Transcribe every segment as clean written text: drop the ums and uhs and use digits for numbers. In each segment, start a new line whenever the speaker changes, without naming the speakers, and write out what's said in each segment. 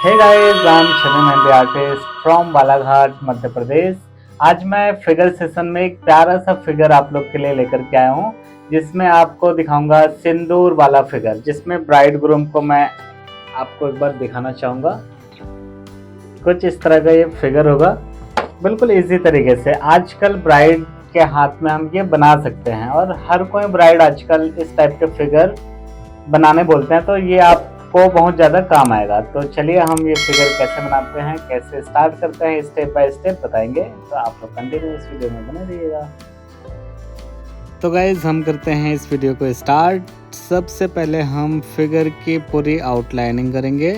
Hey guys, I am Shami mehndi artist from Balaghat Madhya Pradesh. आज मैं figure session में एक प्यारा सा फिगर आप लोग के लिए लेकर के आया हूँ, जिसमें आपको दिखाऊंगा सिंदूर वाला फिगर, जिसमें ब्राइड ग्रूम को मैं आपको एक बार दिखाना चाहूँगा। कुछ इस तरह का ये फिगर होगा, बिल्कुल इजी तरीके से आजकल ब्राइड के हाथ में हम ये बना सकते हैं, और हर कोई ब्राइड आजकल इस टाइप के फिगर बनाने बोलते हैं, तो ये आपको बहुत ज़्यादा काम आएगा। तो चलिए हम ये फिगर कैसे बनाते हैं, कैसे स्टार्ट करते हैं, स्टेप बाय स्टेप बताएंगे। तो आप लोग कंटिन्यू इस वीडियो में बने रहिएगा। तो गाइज हम करते हैं इस वीडियो को स्टार्ट। सबसे पहले हम फिगर की पूरी आउटलाइनिंग करेंगे,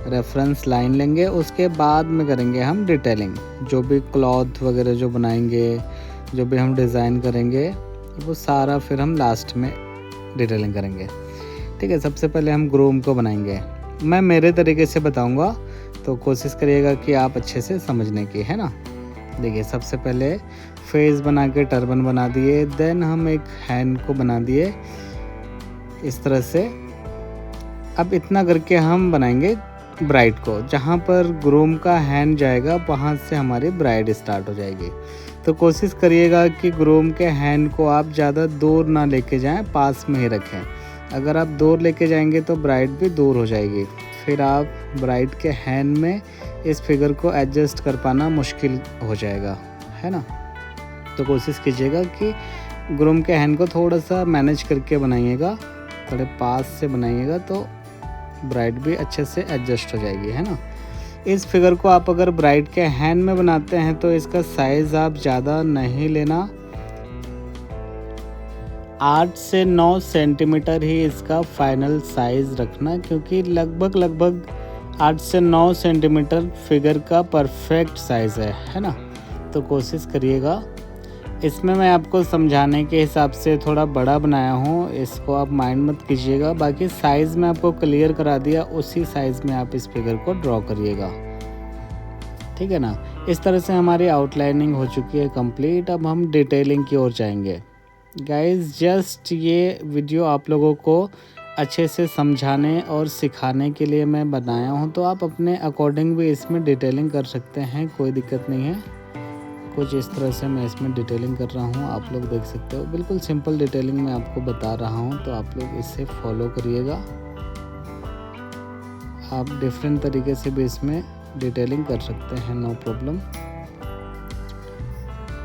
रेफरेंस लाइन लेंगे, उसके बाद में करेंगे हम डिटेलिंग। जो भी क्लॉथ वगैरह जो बनाएंगे, जो भी हम डिज़ाइन करेंगे, वो सारा फिर हम लास्ट में डिटेलिंग करेंगे। ठीक है, सबसे पहले हम ग्रूम को बनाएंगे। मैं मेरे तरीके से बताऊंगा, तो कोशिश करिएगा कि आप अच्छे से समझने की, है ना। देखिए, सबसे पहले फेस बना के टर्बन बना दिए, देन हम एक हैंड को बना दिए इस तरह से। अब इतना करके हम बनाएंगे ब्राइड को। जहाँ पर ग्रूम का हैंड जाएगा वहाँ से हमारी ब्राइड स्टार्ट हो जाएगी। तो कोशिश करिएगा कि ग्रूम के हैंड को आप ज़्यादा दूर ना लेके जाएं, पास में ही रखें। अगर आप दूर लेके जाएंगे तो ब्राइड भी दूर हो जाएगी, फिर आप ब्राइड के हैंड में इस फिगर को एडजस्ट कर पाना मुश्किल हो जाएगा, है ना। तो कोशिश कीजिएगा कि ग्रूम के हैंड को थोड़ा सा मैनेज करके बनाइएगा, थोड़े पास से बनाइएगा, तो ब्राइड भी अच्छे से एडजस्ट हो जाएगी, है ना। इस फिगर को आप अगर ब्राइड के हैंड में बनाते हैं तो इसका साइज़ आप ज़्यादा नहीं लेना, 8 से 9 सेंटीमीटर ही इसका फाइनल साइज़ रखना, क्योंकि लगभग 8 से 9 सेंटीमीटर फिगर का परफेक्ट साइज़ है ना। तो कोशिश करिएगा। इसमें मैं आपको समझाने के हिसाब से थोड़ा बड़ा बनाया हूँ, इसको आप माइंड मत कीजिएगा। बाकी साइज़ में आपको क्लियर करा दिया, उसी साइज़ में आप इस फिगर को ड्रॉ करिएगा, ठीक है ना। इस तरह से हमारी आउटलाइनिंग हो चुकी है कंप्लीट। अब हम डिटेलिंग की ओर जाएंगे। गाइस, जस्ट ये वीडियो आप लोगों को अच्छे से समझाने और सिखाने के लिए मैं बनाया हूँ, तो आप अपने अकॉर्डिंग भी इसमें डिटेलिंग कर सकते हैं, कोई दिक्कत नहीं है। कुछ इस तरह से मैं इसमें डिटेलिंग कर रहा हूँ, आप लोग देख सकते हो। बिल्कुल सिंपल डिटेलिंग मैं आपको बता रहा हूँ, तो आप लोग इसे फॉलो करिएगा। आप डिफरेंट तरीके से भी इसमें डिटेलिंग कर सकते हैं, नो प्रॉब्लम।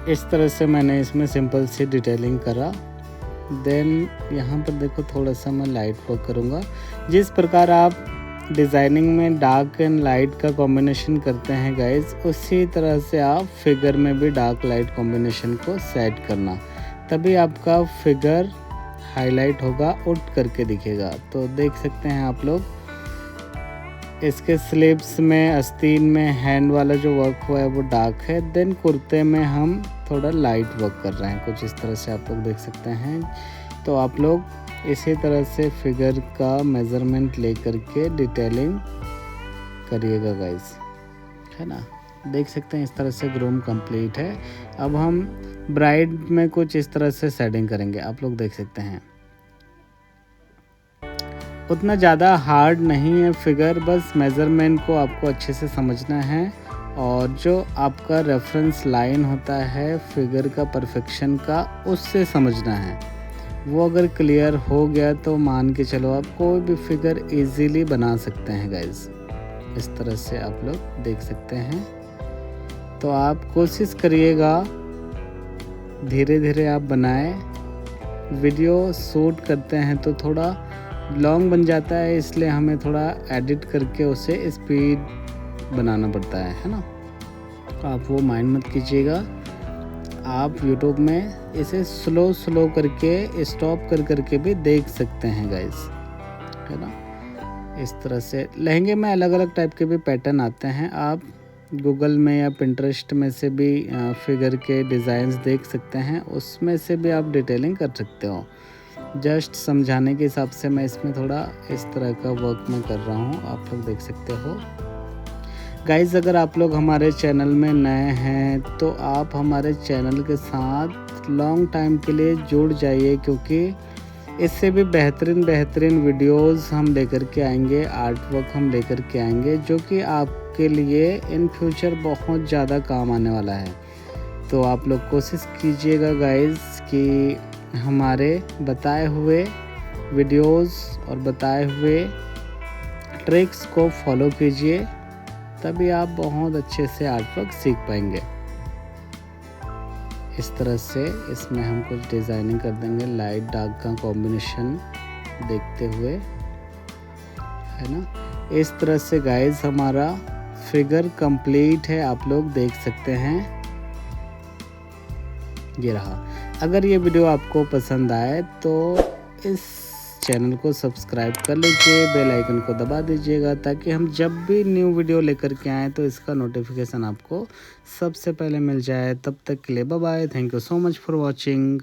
इस तरह से मैंने इसमें सिंपल सी डिटेलिंग करा। देन यहाँ पर देखो, थोड़ा सा मैं लाइट वर्क करूँगा। जिस प्रकार आप डिज़ाइनिंग में डार्क एंड लाइट का कॉम्बिनेशन करते हैं गाइस, उसी तरह से आप फिगर में भी डार्क लाइट कॉम्बिनेशन को सेट करना, तभी आपका फिगर हाईलाइट होगा, उठ करके दिखेगा। तो देख सकते हैं आप लोग, इसके स्लीव्स में, आस्तीन में हैंड वाला जो वर्क हुआ है वो डार्क है। देन कुर्ते में हम थोड़ा लाइट वर्क कर रहे हैं, कुछ इस तरह से आप लोग देख सकते हैं। तो आप लोग इसी तरह से फिगर का मेज़रमेंट लेकर के डिटेलिंग करिएगा गाइस, है ना। देख सकते हैं इस तरह से ग्रूम कंप्लीट है। अब हम ब्राइड में कुछ इस तरह से सेटिंग करेंगे, आप लोग देख सकते हैं। उतना ज़्यादा हार्ड नहीं है फिगर, बस मेज़रमेंट को आपको अच्छे से समझना है, और जो आपका रेफरेंस लाइन होता है फिगर का परफेक्शन का, उससे समझना है। वो अगर क्लियर हो गया तो मान के चलो आप कोई भी फिगर इजीली बना सकते हैं गाइस। इस तरह से आप लोग देख सकते हैं। तो आप कोशिश करिएगा, धीरे धीरे आप बनाएं। वीडियो शूट करते हैं तो थोड़ा लॉन्ग बन जाता है, इसलिए हमें थोड़ा एडिट करके उसे स्पीड बनाना पड़ता है ना। आप वो माइंड मत कीजिएगा। आप YouTube में इसे स्लो करके, स्टॉप करके भी देख सकते हैं गाइस, है ना। इस तरह से लहंगे में अलग अलग टाइप के भी पैटर्न आते हैं। आप गूगल में या पिंटरेस्ट में से भी फिगर के डिज़ाइंस देख सकते हैं, उसमें से भी आप डिटेलिंग कर सकते हो। जस्ट समझाने के हिसाब से मैं इसमें थोड़ा इस तरह का वर्क मैं कर रहा हूँ, आप लोग देख सकते हो। गाइज़, अगर आप लोग हमारे चैनल में नए हैं तो आप हमारे चैनल के साथ लॉन्ग टाइम के लिए जुड़ जाइए, क्योंकि इससे भी बेहतरीन वीडियोस हम लेकर के आएंगे, आर्ट वर्क हम लेकर के आएंगे जो कि आपके लिए इन फ्यूचर बहुत ज़्यादा काम आने वाला है। तो आप लोग कोशिश कीजिएगा गाइस कि हमारे बताए हुए वीडियोस और बताए हुए ट्रिक्स को फॉलो कीजिए, तभी आप बहुत अच्छे से आर्ट वर्क सीख पाएंगे। इस तरह से इसमें हम कुछ डिज़ाइनिंग कर देंगे, लाइट डार्क का कॉम्बिनेशन देखते हुए, है ना। इस तरह से गाइस हमारा फिगर कंप्लीट है, आप लोग देख सकते हैं। ये रहा। अगर ये वीडियो आपको पसंद आए तो इस चैनल को सब्सक्राइब कर लीजिए, बेल आइकन को दबा दीजिएगा ताकि हम जब भी न्यू वीडियो लेकर के आएँ तो इसका नोटिफिकेशन आपको सबसे पहले मिल जाए। तब तक के लिए bye bye, thank you so much for watching.